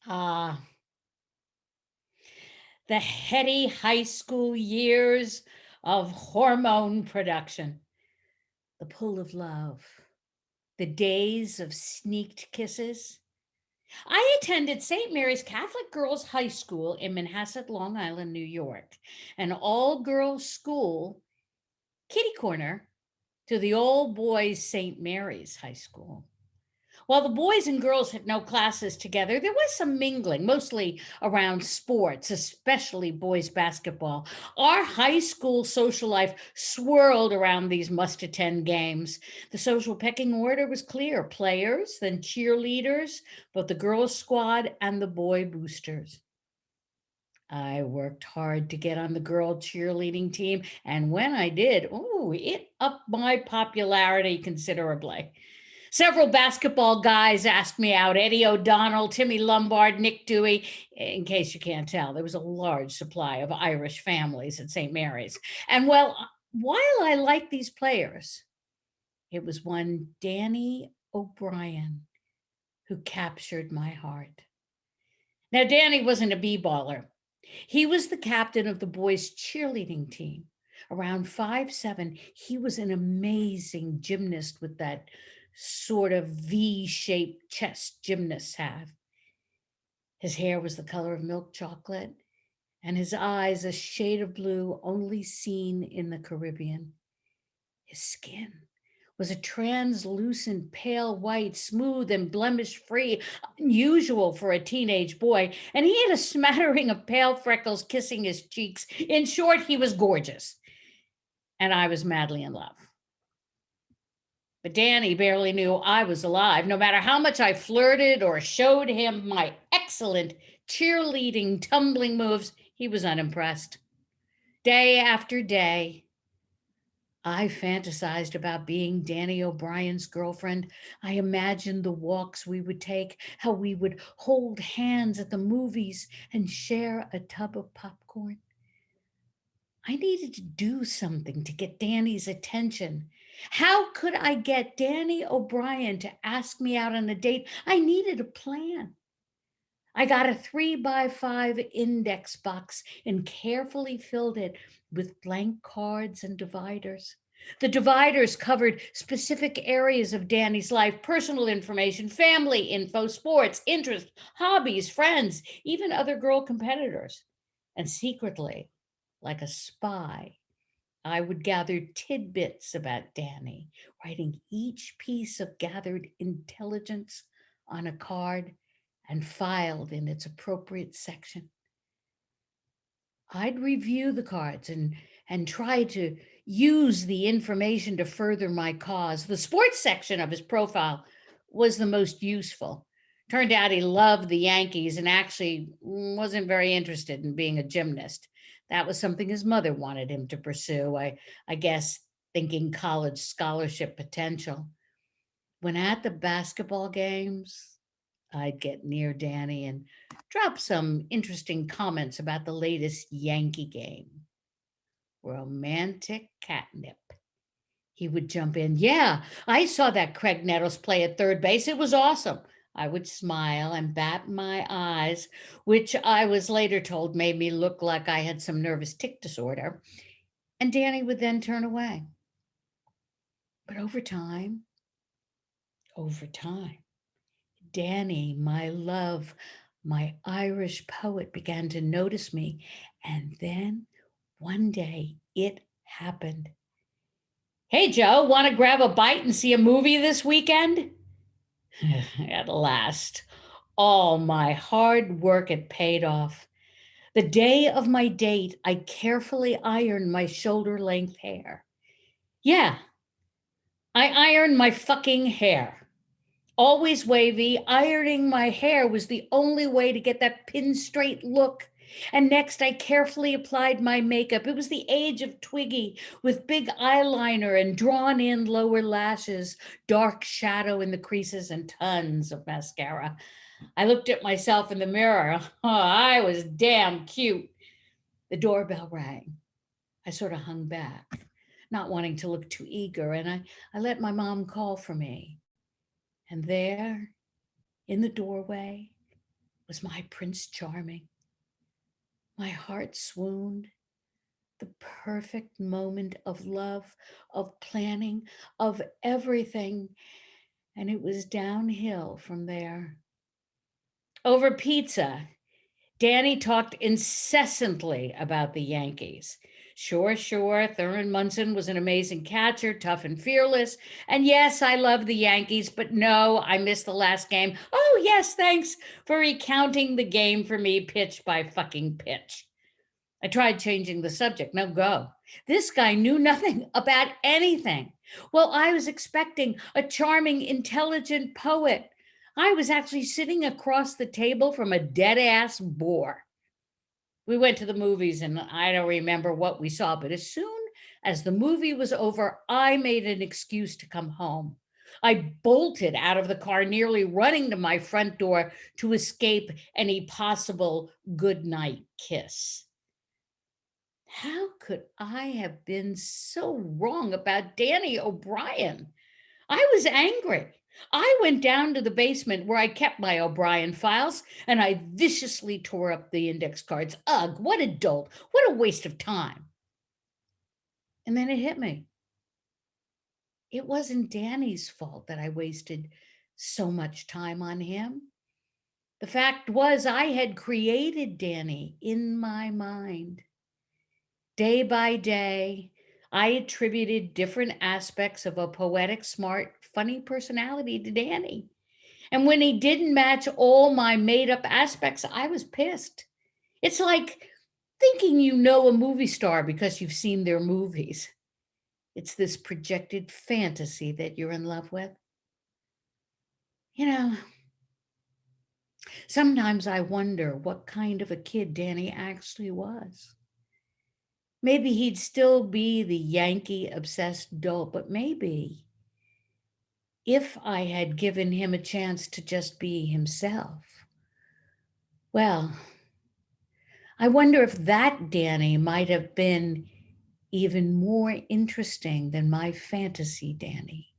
Ah, the heady high school years of hormone production, the pull of love, the days of sneaked kisses. I attended St. Mary's Catholic Girls High School in Manhasset, Long Island, New York, an all girls school, kitty corner to the old boys St. Mary's High School. While the boys and girls had no classes together, there was some mingling, mostly around sports, especially boys basketball. Our high school social life swirled around these must attend games. The social pecking order was clear: players, then cheerleaders, both the girls' squad and the boy boosters. I worked hard to get on the girl cheerleading team, and when I did, ooh, it upped my popularity considerably. Several basketball guys asked me out: Eddie O'Donnell, Timmy Lombard, Nick Dewey. In case you can't tell, there was a large supply of Irish families at St. Mary's. And well, while I liked these players, it was one Danny O'Brien who captured my heart. Now, Danny wasn't a b-baller. He was the captain of the boys' cheerleading team. Around 5'7", he was an amazing gymnast with that sort of V-shaped chest gymnasts have. His hair was the color of milk chocolate, and his eyes a shade of blue only seen in the Caribbean. His skin was a translucent pale white, smooth and blemish free, unusual for a teenage boy, and he had a smattering of pale freckles kissing his cheeks. In short, he was gorgeous, and I was madly in love. But Danny barely knew I was alive. No matter how much I flirted or showed him my excellent cheerleading tumbling moves, he was unimpressed. Day after day, I fantasized about being Danny O'Brien's girlfriend. I imagined the walks we would take, how we would hold hands at the movies and share a tub of popcorn. I needed to do something to get Danny's attention. How could I get Danny O'Brien to ask me out on a date? I needed a plan. I got a 3x5 index box and carefully filled it with blank cards and dividers. The dividers covered specific areas of Danny's life: personal information, family info, sports, interests, hobbies, friends, even other girl competitors. And secretly, like a spy, I would gather tidbits about Danny, writing each piece of gathered intelligence on a card and filed in its appropriate section. I'd review the cards and try to use the information to further my cause. The sports section of his profile was the most useful. Turned out he loved the Yankees and actually wasn't very interested in being a gymnast. That was something his mother wanted him to pursue. I guess thinking college scholarship potential. When at the basketball games, I'd get near Danny and drop some interesting comments about the latest Yankee game. Romantic catnip. He would jump in. Yeah, I saw that Craig Nettles play at third base. It was awesome. I would smile and bat my eyes, which I was later told made me look like I had some nervous tic disorder. And Danny would then turn away. But over time, Danny, my love, my Irish poet, began to notice me. And then one day it happened. Hey, Joe, want to grab a bite and see a movie this weekend? At last, all my hard work had paid off. The day of my date, I carefully ironed my shoulder length hair. Yeah, I ironed my fucking hair. Always wavy, ironing my hair was the only way to get that pin straight look. And next, I carefully applied my makeup. It was the age of Twiggy, with big eyeliner and drawn in lower lashes, dark shadow in the creases, and tons of mascara. I looked at myself in the mirror. Oh, I was damn cute. The doorbell rang. I sort of hung back, not wanting to look too eager, and I let my mom call for me. And there, in the doorway, was my Prince Charming. My heart swooned. The perfect moment of love, of planning, of everything. And it was downhill from there. Over pizza, Danny talked incessantly about the Yankees. Sure, sure, Thurman Munson was an amazing catcher, tough and fearless. And yes, I love the Yankees, but no, I missed the last game. Oh, yes, thanks for recounting the game for me pitch by fucking pitch. I tried changing the subject. No go. This guy knew nothing about anything. Well, I was expecting a charming, intelligent poet. I was actually sitting across the table from a dead ass bore. We went to the movies and I don't remember what we saw, but as soon as the movie was over, I made an excuse to come home. I bolted out of the car, nearly running to my front door to escape any possible goodnight kiss. How could I have been so wrong about Danny O'Brien? I was angry. I went down to the basement where I kept my O'Brien files and I viciously tore up the index cards. Ugh, what a dolt. What a waste of time. And then it hit me. It wasn't Danny's fault that I wasted so much time on him. The fact was, I had created Danny in my mind. Day by day, I attributed different aspects of a poetic, smart, funny personality to Danny. And when he didn't match all my made up aspects, I was pissed. It's like thinking you know a movie star because you've seen their movies. It's this projected fantasy that you're in love with. You know, sometimes I wonder what kind of a kid Danny actually was. Maybe he'd still be the Yankee obsessed dolt, but maybe if I had given him a chance to just be himself, well, I wonder if that Danny might have been even more interesting than my fantasy Danny.